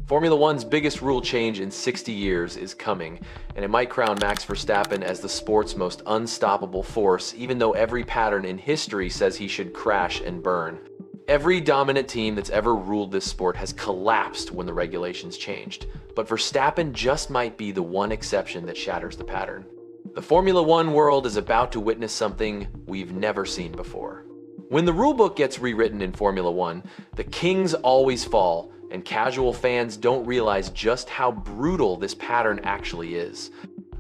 Formula One's biggest rule change in 60 years is coming, and it might crown Max Verstappen as the sport's most unstoppable force, even though every pattern in history says he should crash and burn. Every dominant team that's ever ruled this sport has collapsed when the regulations changed, but Verstappen just might be the one exception that shatters the pattern. The Formula One world is about to witness something we've never seen before. When the rulebook gets rewritten in Formula One, the kings always fall, and casual fans don't realize just how brutal this pattern actually is.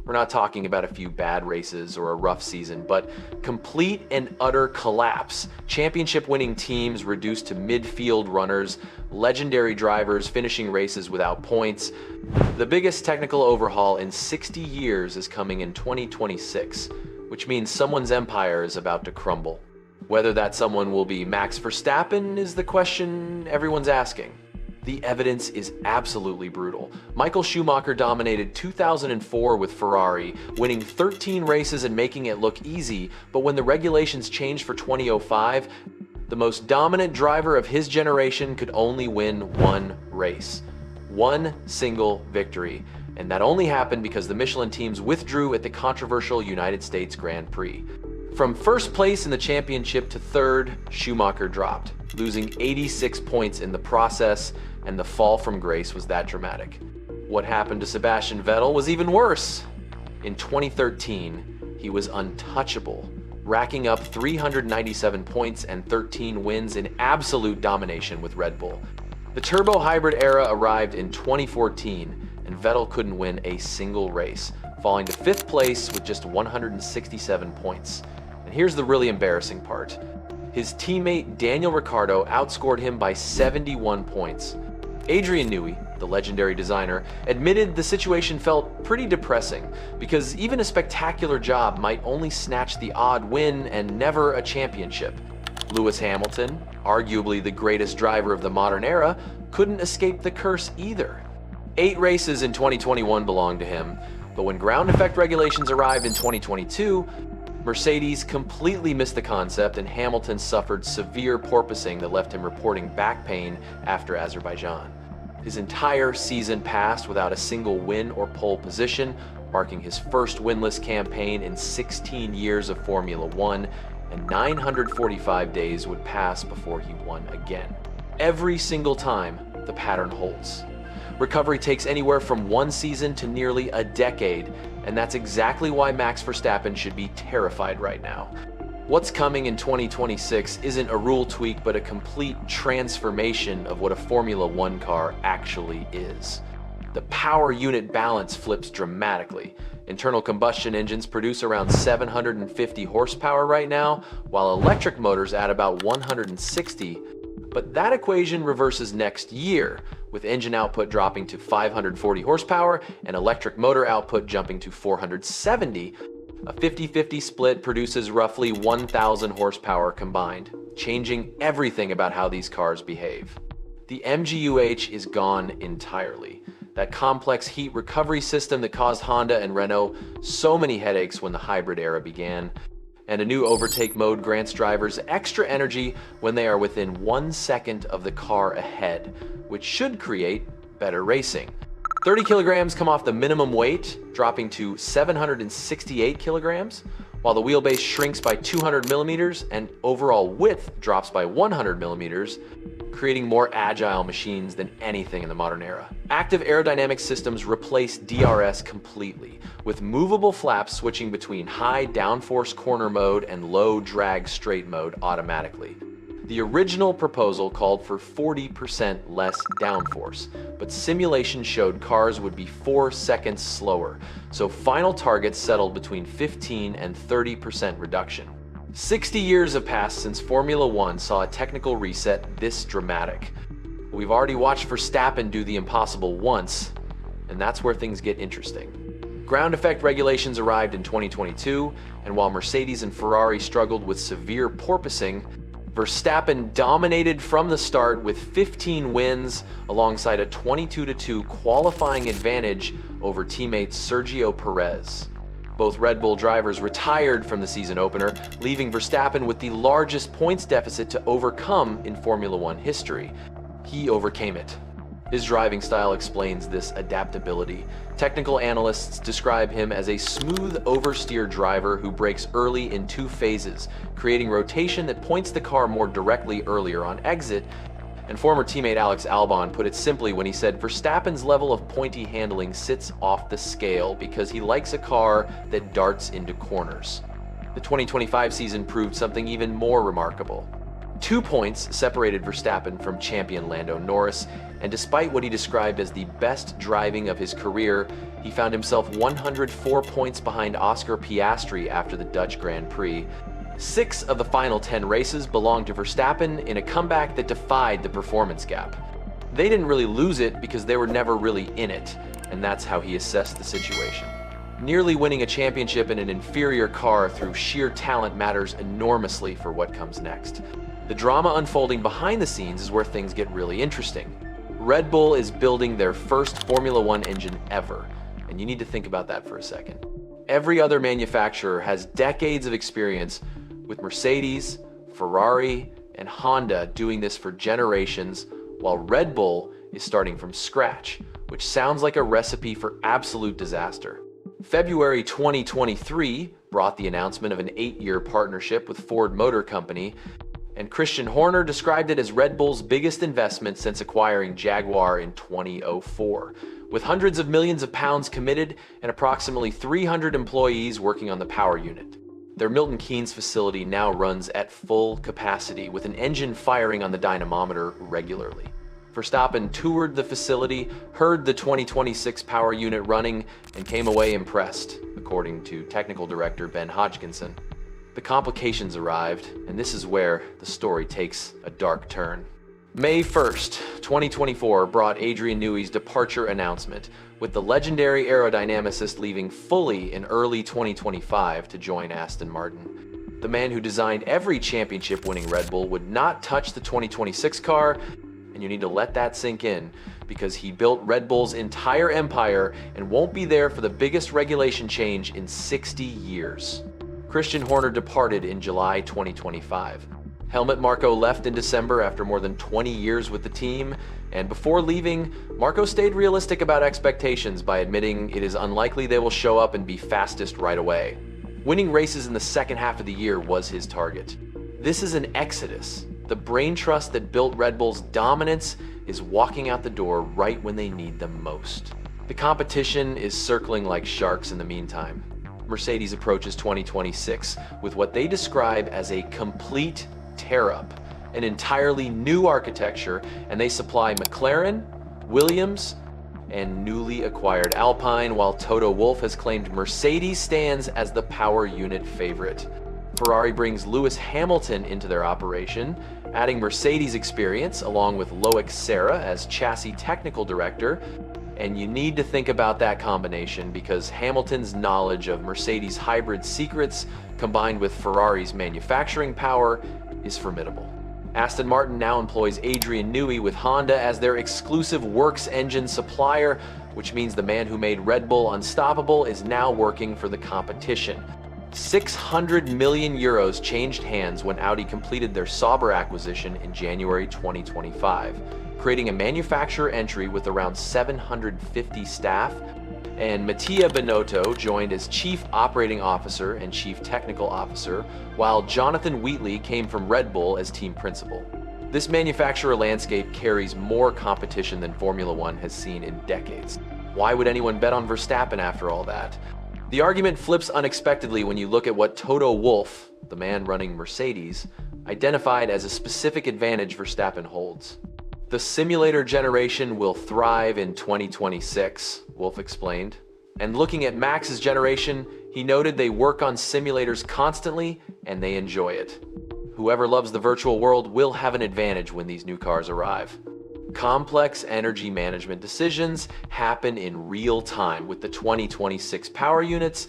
We're not talking about a few bad races or a rough season, but complete and utter collapse. Championship-winning teams reduced to midfield runners, legendary drivers finishing races without points. The biggest technical overhaul in 60 years is coming in 2026, which means someone's empire is about to crumble. Whether that someone will be Max Verstappen is the question everyone's asking. The evidence is absolutely brutal. Michael Schumacher dominated 2004 with Ferrari, winning 13 races and making it look easy, but when the regulations changed for 2005, the most dominant driver of his generation could only win one race. One single victory. And that only happened because the Michelin teams withdrew at the controversial United States Grand Prix. From first place in the championship to third, Schumacher dropped, losing 86 points in the process, and the fall from grace was that dramatic. What happened to Sebastian Vettel was even worse. In 2013, he was untouchable, racking up 397 points and 13 wins in absolute domination with Red Bull. The turbo hybrid era arrived in 2014, and Vettel couldn't win a single race, falling to 5th place with just 167 points. And here's the really embarrassing part. His teammate Daniel Ricciardo outscored him by 71 points. Adrian Newey, the legendary designer, admitted the situation felt pretty depressing because even a spectacular job might only snatch the odd win and never a championship. Lewis Hamilton, arguably the greatest driver of the modern era, couldn't escape the curse either. 8 races in 2021 belonged to him, but when ground effect regulations arrived in 2022, Mercedes completely missed the concept and Hamilton suffered severe porpoising that left him reporting back pain after Azerbaijan. His entire season passed without a single win or pole position, marking his first winless campaign in 16 years of Formula One, and 945 days would pass before he won again. Every single time, the pattern holds. Recovery takes anywhere from 1 season to nearly a decade, and that's exactly why Max Verstappen should be terrified right now. What's coming in 2026 isn't a rule tweak, but a complete transformation of what a Formula One car actually is. The power unit balance flips dramatically. Internal combustion engines produce around 750 horsepower right now, while electric motors add about 160. But that equation reverses next year, with engine output dropping to 540 horsepower and electric motor output jumping to 470. A 50-50 split produces roughly 1,000 horsepower combined, changing everything about how these cars behave. The MGUH is gone entirely. That complex heat recovery system that caused Honda and Renault so many headaches when the hybrid era began. And a new overtake mode grants drivers extra energy when they are within 1 second of the car ahead, which should create better racing. 30 kilograms come off the minimum weight, dropping to 768 kilograms, while the wheelbase shrinks by 200 millimeters and overall width drops by 100 millimeters, creating more agile machines than anything in the modern era. Active aerodynamic systems replace DRS completely, with movable flaps switching between high downforce corner mode and low drag straight mode automatically. The original proposal called for 40% less downforce, but simulation showed cars would be 4 seconds slower, so final targets settled between 15 and 30% reduction. 60 years have passed since Formula One saw a technical reset this dramatic. We've already watched Verstappen do the impossible once, and that's where things get interesting. Ground effect regulations arrived in 2022, and while Mercedes and Ferrari struggled with severe porpoising, Verstappen dominated from the start with 15 wins alongside a 22-2 qualifying advantage over teammate Sergio Perez. Both Red Bull drivers retired from the season opener, leaving Verstappen with the largest points deficit to overcome in Formula One history. He overcame it. His driving style explains this adaptability. Technical analysts describe him as a smooth oversteer driver who brakes early in two phases, creating rotation that points the car more directly earlier on exit. And former teammate Alex Albon put it simply when he said, Verstappen's level of pointy handling sits off the scale because he likes a car that darts into corners. The 2025 season proved something even more remarkable. 2 points separated Verstappen from champion Lando Norris, and despite what he described as the best driving of his career, he found himself 104 points behind Oscar Piastri after the Dutch Grand Prix. 6 of the final 10 races belonged to Verstappen in a comeback that defied the performance gap. They didn't really lose it because they were never really in it, and that's how he assessed the situation. Nearly winning a championship in an inferior car through sheer talent matters enormously for what comes next. The drama unfolding behind the scenes is where things get really interesting. Red Bull is building their first Formula One engine ever, and you need to think about that for a second. Every other manufacturer has decades of experience, with Mercedes, Ferrari, and Honda doing this for generations, while Red Bull is starting from scratch, which sounds like a recipe for absolute disaster. February 2023 brought the announcement of an 8-year partnership with Ford Motor Company, and Christian Horner described it as Red Bull's biggest investment since acquiring Jaguar in 2004. With hundreds of millions of pounds committed and approximately 300 employees working on the power unit. Their Milton Keynes facility now runs at full capacity, with an engine firing on the dynamometer regularly. Verstappen toured the facility, heard the 2026 power unit running, and came away impressed, according to technical director Ben Hodgkinson. The complications arrived, and this is where the story takes a dark turn. May 1st, 2024 brought Adrian Newey's departure announcement, with the legendary aerodynamicist leaving fully in early 2025 to join Aston Martin. The man who designed every championship-winning Red Bull would not touch the 2026 car, and you need to let that sink in, because he built Red Bull's entire empire and won't be there for the biggest regulation change in 60 years. Christian Horner departed in July 2025. Helmut Marko left in December after more than 20 years with the team, and before leaving, Marko stayed realistic about expectations by admitting it is unlikely they will show up and be fastest right away. Winning races in the second half of the year was his target. This is an exodus. The brain trust that built Red Bull's dominance is walking out the door right when they need them most. The competition is circling like sharks in the meantime. Mercedes approaches 2026 with what they describe as a complete tear-up, an entirely new architecture, and they supply McLaren, Williams, and newly acquired Alpine, while Toto Wolff has claimed Mercedes stands as the power unit favorite. Ferrari brings Lewis Hamilton into their operation, adding Mercedes experience along with Loic Serra as chassis technical director. And you need to think about that combination because Hamilton's knowledge of Mercedes' hybrid secrets combined with Ferrari's manufacturing power is formidable. Aston Martin now employs Adrian Newey with Honda as their exclusive works engine supplier, which means the man who made Red Bull unstoppable is now working for the competition. 600 million euros changed hands when Audi completed their Sauber acquisition in January 2025, creating a manufacturer entry with around 750 staff, and Mattia Binotto joined as Chief Operating Officer and Chief Technical Officer, while Jonathan Wheatley came from Red Bull as team principal. This manufacturer landscape carries more competition than Formula One has seen in decades. Why would anyone bet on Verstappen after all that? The argument flips unexpectedly when you look at what Toto Wolff, the man running Mercedes, identified as a specific advantage Verstappen holds. The simulator generation will thrive in 2026, Wolff explained. And looking at Max's generation, he noted they work on simulators constantly and they enjoy it. Whoever loves the virtual world will have an advantage when these new cars arrive. Complex energy management decisions happen in real time with the 2026 power units,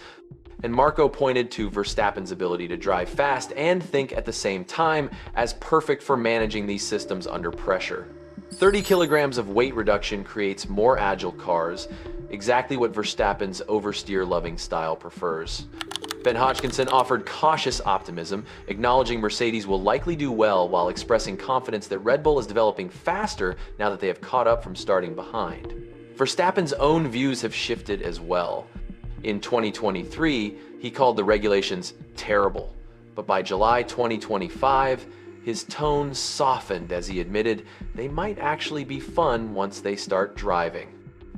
and Marko pointed to Verstappen's ability to drive fast and think at the same time as perfect for managing these systems under pressure. 30 kilograms of weight reduction creates more agile cars, exactly what Verstappen's oversteer-loving style prefers. Ben Hodgkinson offered cautious optimism, acknowledging Mercedes will likely do well while expressing confidence that Red Bull is developing faster now that they have caught up from starting behind. Verstappen's own views have shifted as well. In 2023, he called the regulations terrible, but by July 2025, his tone softened as he admitted they might actually be fun once they start driving.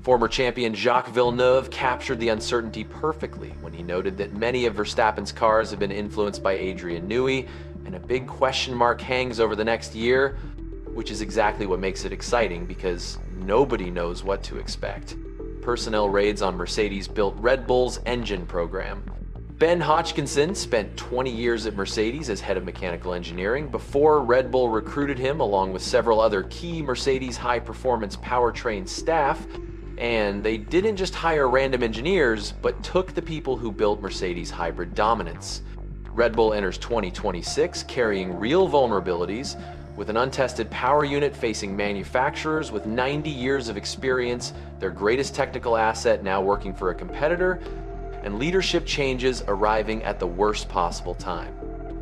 Former champion Jacques Villeneuve captured the uncertainty perfectly when he noted that many of Verstappen's cars have been influenced by Adrian Newey, and a big question mark hangs over the next year, which is exactly what makes it exciting because nobody knows what to expect. Personnel raids on Mercedes-built Red Bull's engine program. Ben Hodgkinson spent 20 years at Mercedes as head of mechanical engineering before Red Bull recruited him along with several other key Mercedes high-performance powertrain staff. And they didn't just hire random engineers, but took the people who built Mercedes' hybrid dominance. Red Bull enters 2026 carrying real vulnerabilities, with an untested power unit facing manufacturers with 90 years of experience, their greatest technical asset now working for a competitor, and leadership changes arriving at the worst possible time.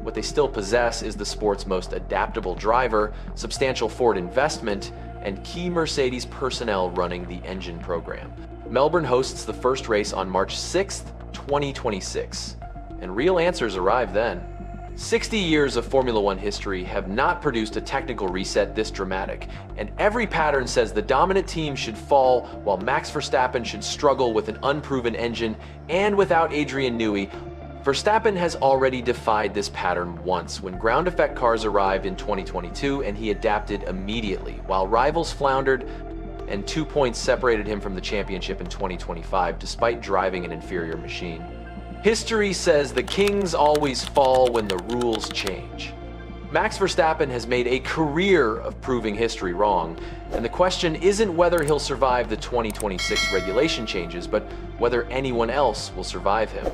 What they still possess is the sport's most adaptable driver, substantial Ford investment, and key Mercedes personnel running the engine program. Melbourne hosts the first race on March 6th, 2026, and real answers arrive then. 60 years of Formula One history have not produced a technical reset this dramatic, and every pattern says the dominant team should fall while Max Verstappen should struggle with an unproven engine and without Adrian Newey. Verstappen has already defied this pattern once when ground effect cars arrived in 2022 and he adapted immediately, while rivals floundered and 2 points separated him from the championship in 2025 despite driving an inferior machine. History says the kings always fall when the rules change. Max Verstappen has made a career of proving history wrong, and the question isn't whether he'll survive the 2026 regulation changes, but whether anyone else will survive him.